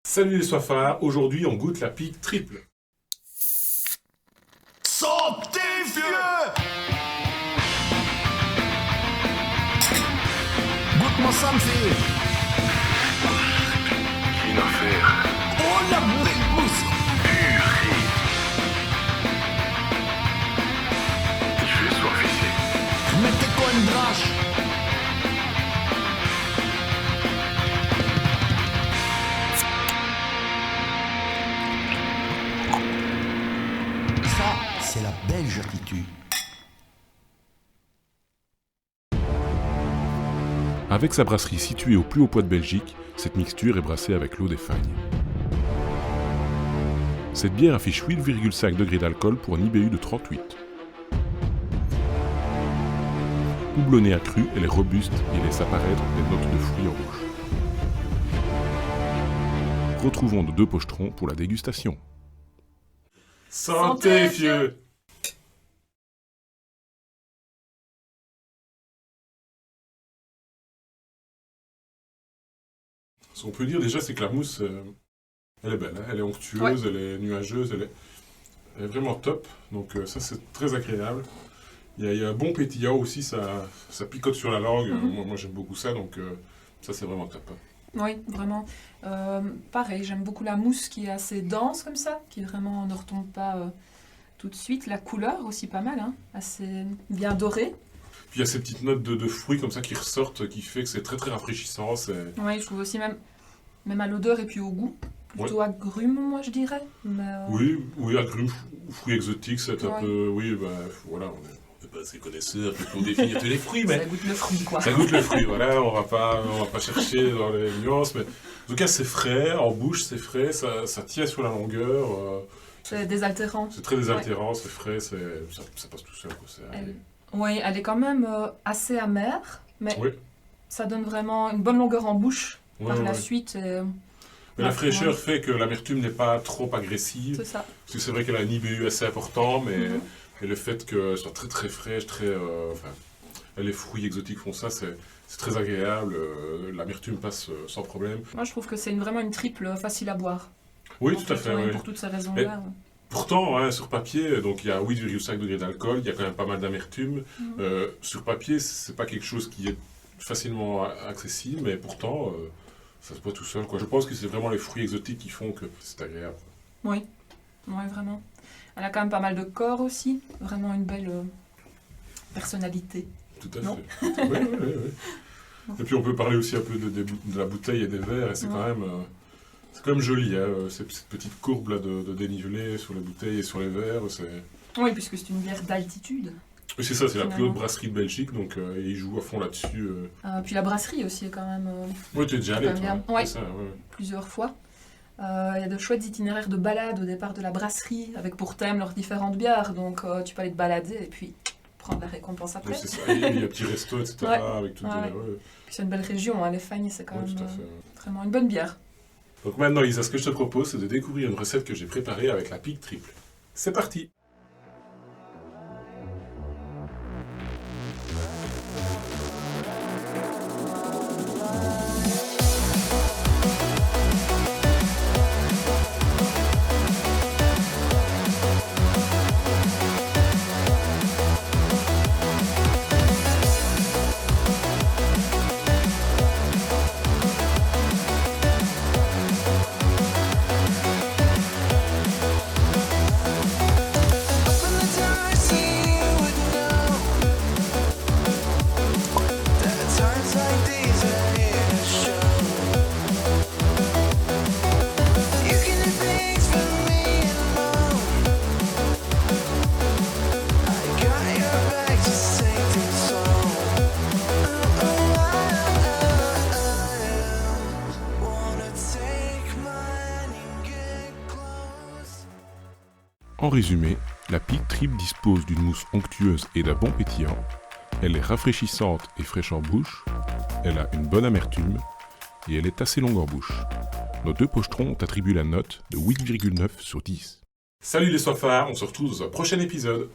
Salut les soifards, aujourd'hui on goûte la pique triple. Santé, vieux! Goûte-moi ça, me fille. Une affaire. Oh, la belle mousse! Il fait soif ici. Mettez quoi une drache? Ça, c'est la Belge qui tue. Avec sa brasserie située au plus haut point de Belgique, cette mixture est brassée avec l'eau des fagnes. Cette bière affiche 8,5 degrés d'alcool pour un IBU de 38. Houblonnée à cru, elle est robuste et laisse apparaître des notes de fruits en bouche. Retrouvons nos deux pochetrons pour la dégustation. Santé, vieux! Ce qu'on peut dire déjà, c'est que la mousse, elle est belle, hein, elle est onctueuse, Ouais. elle est nuageuse, elle est vraiment top. Donc ça, c'est très agréable. Il y a un bon pétillant aussi, ça picote sur la langue. Moi, j'aime beaucoup ça, donc ça, c'est vraiment top. Oui, vraiment. Pareil, j'aime beaucoup la mousse qui est assez dense comme ça, qui vraiment ne retombe pas tout de suite. La couleur aussi pas mal, hein, assez bien dorée. Puis il y a ces petites notes de fruits comme ça qui ressortent, qui fait que c'est très très rafraîchissant. Oui, je trouve aussi même à l'odeur et puis au goût. Plutôt agrume, moi je dirais. Mais, Oui, agrumes, fruits exotiques, c'est un Ouais. peu... Oui, bah voilà, on n'est pas assez connaisseurs pour définir tous les fruits, mais... ça goûte le fruit, quoi. Ça goûte le fruit, voilà, on va pas chercher dans les nuances, mais en tout cas c'est frais, en bouche c'est frais, ça tient sur la longueur, C'est désaltérant. c'est très désaltérant, c'est frais, ça passe tout seul. Quoi, Oui, elle est quand même assez amère, mais Oui, ça donne vraiment une bonne longueur en bouche ouais, par la ouais. suite. Mais la Ouais, fraîcheur ouais. fait que l'amertume n'est pas trop agressive, C'est ça. parce que c'est vrai qu'elle a un IBU assez important, mais le fait qu'elle soit très très fraîche, les fruits exotiques font ça, c'est très agréable, l'amertume passe sans problème. Moi je trouve que c'est vraiment une triple facile à boire. Oui, En tout à fait. ouais, Oui. pour toutes ces raisons-là. Pourtant, hein, sur papier, donc il y a 8,5 degrés d'alcool, il y a quand même pas mal d'amertume. Sur papier, c'est pas quelque chose qui est facilement accessible, mais pourtant, ça se boit tout seul. Quoi. Je pense que c'est vraiment les fruits exotiques qui font que c'est agréable. Oui, ouais, vraiment. Elle a quand même pas mal de corps aussi. Vraiment une belle personnalité. Tout à Non. fait. Oui, oui, oui, oui. Et puis on peut parler aussi un peu de la bouteille et des verres, et c'est quand même joli, hein, cette petite courbe là de dénivelé sur les bouteilles et sur les verres. Oui, puisque c'est une bière d'altitude. Oui, c'est ça, c'est la plus Finalement. haute brasserie de Belgique, donc ils jouent à fond là-dessus. Puis la brasserie aussi est quand même Oui, tu es déjà allé, Très toi. bien. hein, Ouais. c'est ça, ouais. plusieurs fois. Il y a de chouettes itinéraires de balade au départ de la brasserie, avec pour thème leurs différentes bières. Donc tu peux aller te balader et puis prendre la récompense après. Oui, c'est ça. Il y a un petit resto, etc. Ouais. Avec tout. Ouais. Ouais, Puis c'est une belle région, hein, les Fagnes, c'est quand ouais, même tout à fait. vraiment une bonne bière. Donc maintenant, Isa, ce que je te propose, c'est de découvrir une recette que j'ai préparée avec la pique triple. C'est parti! En résumé, la pique triple dispose d'une mousse onctueuse et d'un bon pétillant. Elle est rafraîchissante et fraîche en bouche. Elle a une bonne amertume et elle est assez longue en bouche. Nos deux pochetrons ont attribué la note de 8,9 sur 10. Salut les soifards, on se retrouve dans un prochain épisode.